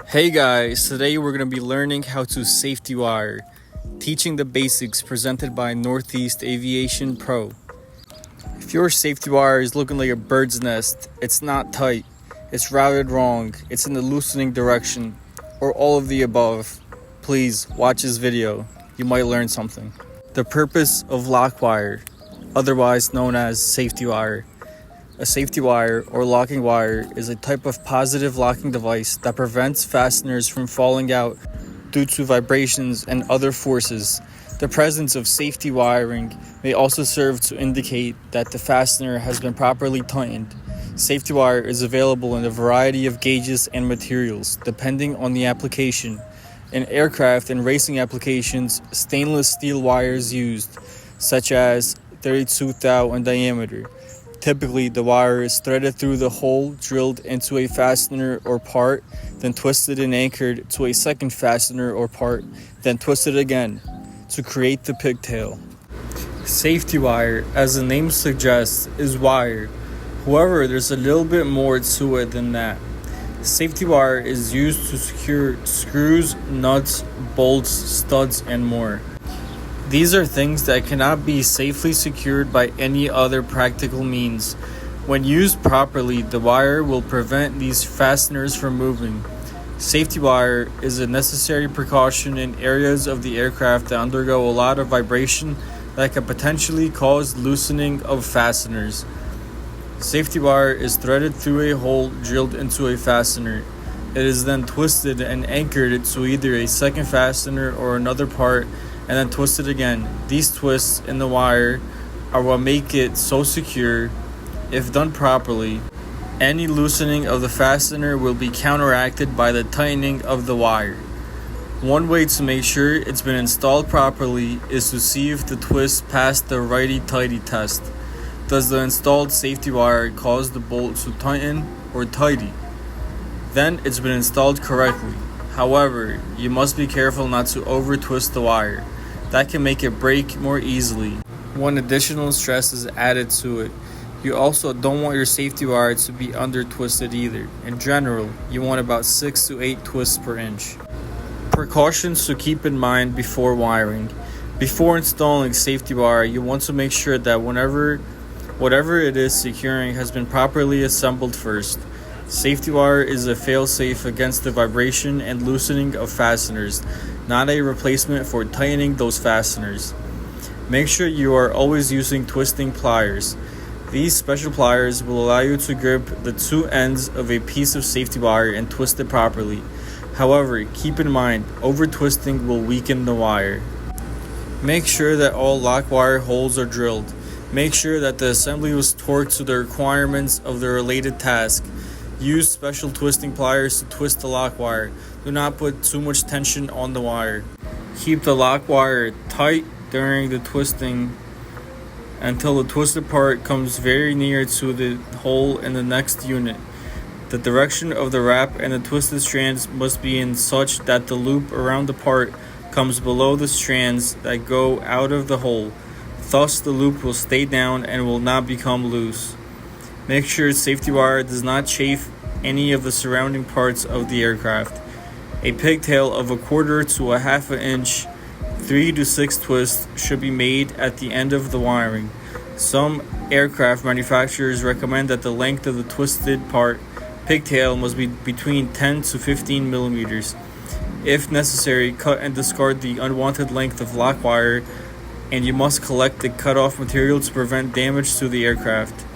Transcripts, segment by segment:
Hey guys, today we're going to be learning how to safety wire, teaching the basics presented by Northeast Aviation Pro. If your safety wire is looking like a bird's nest, it's not tight, it's routed wrong, it's in the loosening direction, or all of the above, please watch this video. You might learn something. The purpose of lock wire, otherwise known as safety wire. A safety wire or locking wire is a type of positive locking device that prevents fasteners from falling out due to vibrations and other forces. The presence of safety wiring may also serve to indicate that the fastener has been properly tightened. Safety wire is available in a variety of gauges and materials, depending on the application. In aircraft and racing applications, stainless steel wire is used, such as 32 thou in diameter. Typically, the wire is threaded through the hole drilled into a fastener or part, then twisted and anchored to a second fastener or part, then twisted again to create the pigtail. Safety wire, as the name suggests, is wire. However, there's a little bit more to it than that. Safety wire is used to secure screws, nuts, bolts, studs, and more. These are things that cannot be safely secured by any other practical means. When used properly, the wire will prevent these fasteners from moving. Safety wire is a necessary precaution in areas of the aircraft that undergo a lot of vibration that can potentially cause loosening of fasteners. Safety wire is threaded through a hole drilled into a fastener. It is then twisted and anchored to either a second fastener or another part, and then twisted again. These twists in the wire are what make it so secure. If done properly, any loosening of the fastener will be counteracted by the tightening of the wire. One way to make sure it's been installed properly is to see if the twist passed the righty-tighty test. Does the installed safety wire cause the bolt to tighten or tighty? Then it's been installed correctly. However, you must be careful not to over-twist the wire. That can make it break more easily. One additional stress is added to it. You also don't want your safety wire to be under-twisted either. In general, you want about 6 to 8 twists per inch. Precautions to keep in mind before wiring. Before installing safety wire, you want to make sure that whatever it is securing has been properly assembled first. Safety wire is a fail-safe against the vibration and loosening of fasteners, not a replacement for tightening those fasteners. Make sure you are always using twisting pliers. These special pliers will allow you to grip the two ends of a piece of safety wire and twist it properly. However, keep in mind, over-twisting will weaken the wire. Make sure that all lock wire holes are drilled. Make sure that the assembly was torqued to the requirements of the related task. Use special twisting pliers to twist the lock wire. Do not put too much tension on the wire. Keep the lock wire tight during the twisting until the twisted part comes very near to the hole in the next unit. The direction of the wrap and the twisted strands must be in such that the loop around the part comes below the strands that go out of the hole. Thus, the loop will stay down and will not become loose. Make sure safety wire does not chafe any of the surrounding parts of the aircraft. A pigtail of 1/4 to 1/2 inch, 3 to 6 twists should be made at the end of the wiring. Some aircraft manufacturers recommend that the length of the twisted part pigtail must be between 10 to 15 millimeters. If necessary, cut and discard the unwanted length of lock wire, and you must collect the cut-off material to prevent damage to the aircraft.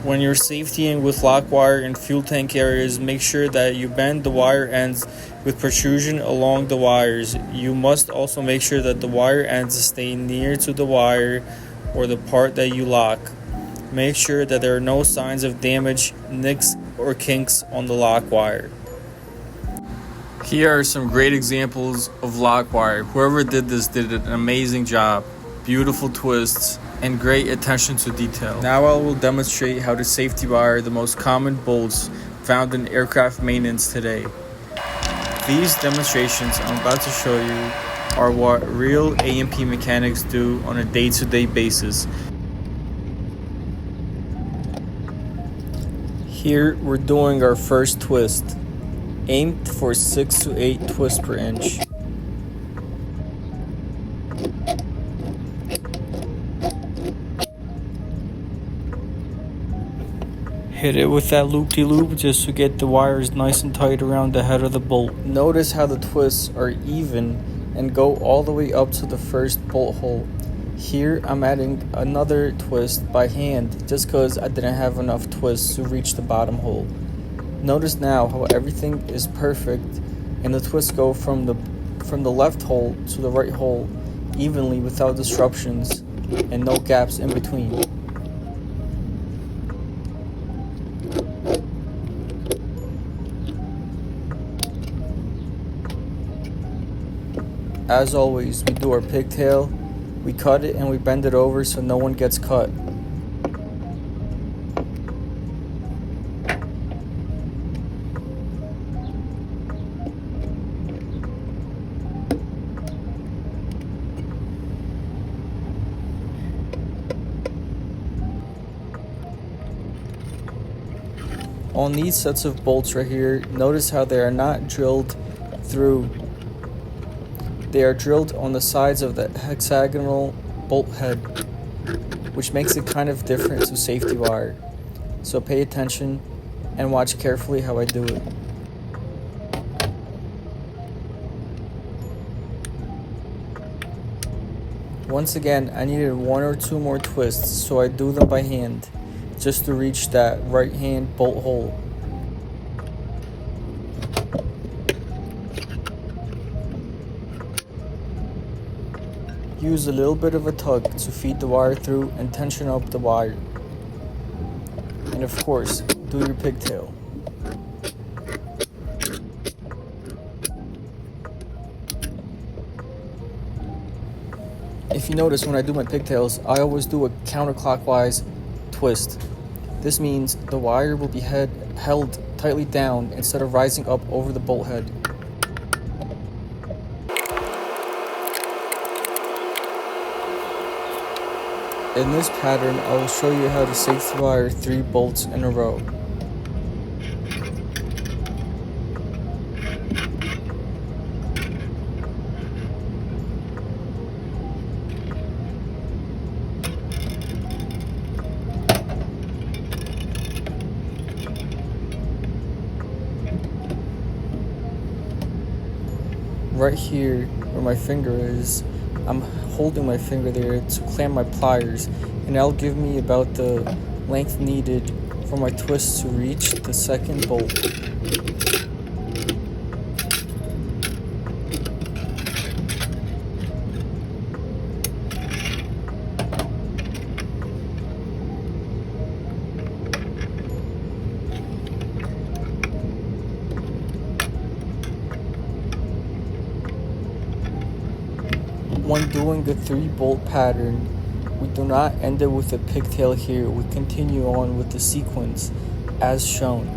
When you're safetying with lock wire in fuel tank areas, make sure that you bend the wire ends with protrusion along the wires. You must also make sure that the wire ends stay near to the wire or the part that you lock. Make sure that there are no signs of damage, nicks, or kinks on the lock wire. Here are some great examples of lock wire. Whoever did this did an amazing job. Beautiful twists and great attention to detail. Now I will demonstrate how to safety wire the most common bolts found in aircraft maintenance today. These demonstrations I'm about to show you are what real A&P mechanics do on a day-to-day basis. Here we're doing our first twist. Aim for 6 to 8 twists per inch. Hit it with that loop-de-loop just to get the wires nice and tight around the head of the bolt. Notice how the twists are even and go all the way up to the first bolt hole. Here I'm adding another twist by hand just because I didn't have enough twists to reach the bottom hole. Notice now how everything is perfect and the twists go from the left hole to the right hole evenly without disruptions and no gaps in between. As always, we do our pigtail, we cut it and we bend it over so no one gets cut. On these sets of bolts right here, notice how they are not drilled through. They are drilled on the sides of the hexagonal bolt head, which makes it kind of different to safety wire. So pay attention and watch carefully how I do it. Once again, I needed 1 or 2 more twists, so I do them by hand, just to reach that right hand bolt hole. Use a little bit of a tug to feed the wire through and tension up the wire. And of course, do your pigtail. If you notice, when I do my pigtails, I always do a counterclockwise twist. This means the wire will be held tightly down instead of rising up over the bolt head. In this pattern, I will show you how to safety wire 3 bolts in a row. Right here, where my finger is, I'm holding my finger there to clamp my pliers, and that'll give me about the length needed for my twist to reach the second bolt. When doing the 3-bolt pattern, we do not end it with a pigtail here, we continue on with the sequence as shown.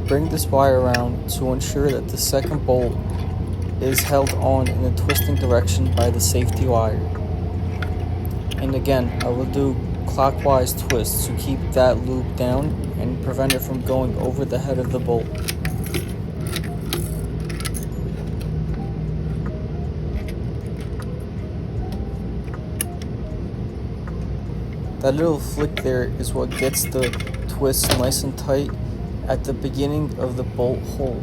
Bring this wire around to ensure that the second bolt is held on in a twisting direction by the safety wire. And again, I will do clockwise twists to keep that loop down and prevent it from going over the head of the bolt. That little flick there is what gets the twist nice and tight at the beginning of the bolt hole.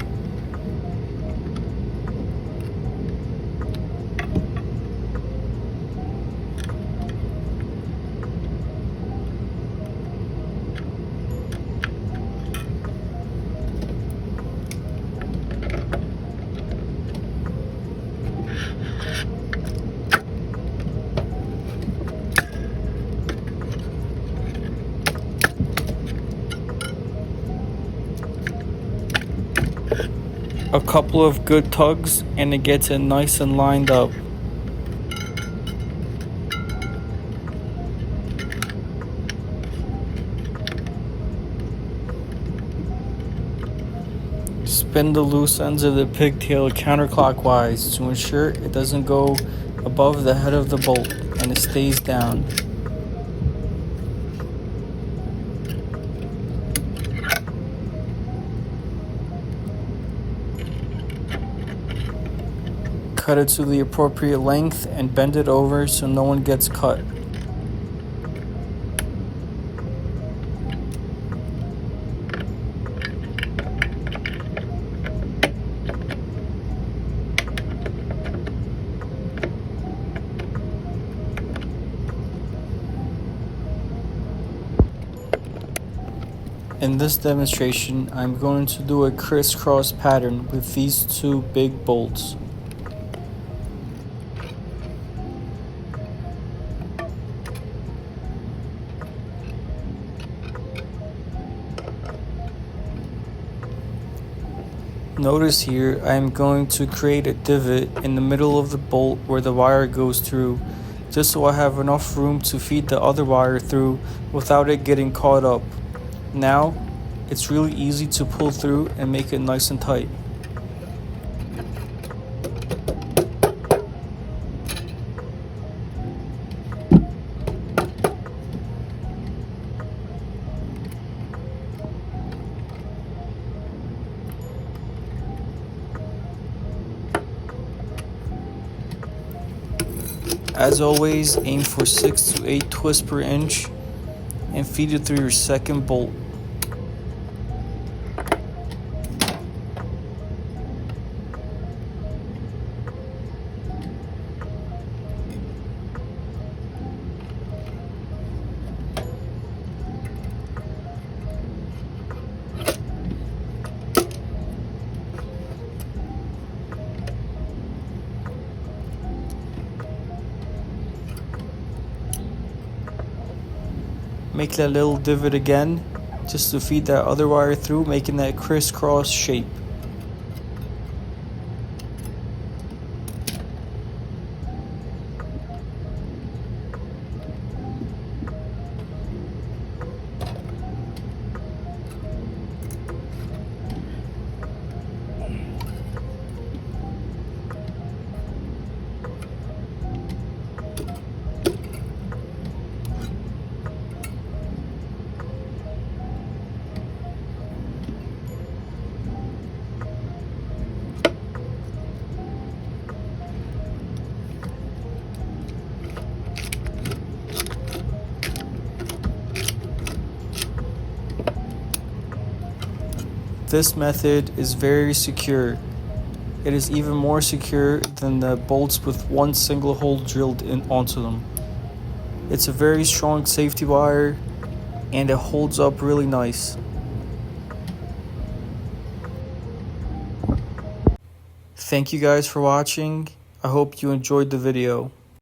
A couple of good tugs and it gets it nice and lined up. Just Spin the loose ends of the pigtail counterclockwise to ensure it doesn't go above the head of the bolt and it stays down. Cut it to the appropriate length and bend it over so no one gets cut. In this demonstration, I'm going to do a crisscross pattern with these two big bolts. Notice here I am going to create a divot in the middle of the bolt where the wire goes through, just so I have enough room to feed the other wire through without it getting caught up. Now, it's really easy to pull through and make it nice and tight. As always, aim for 6 to 8 twists per inch and feed it through your second bolt. Make that little divot again, just to feed that other wire through, making that crisscross shape. This method is very secure. It is even more secure than the bolts with one single hole drilled in onto them. It's a very strong safety wire and it holds up really nice. Thank you guys for watching. I hope you enjoyed the video.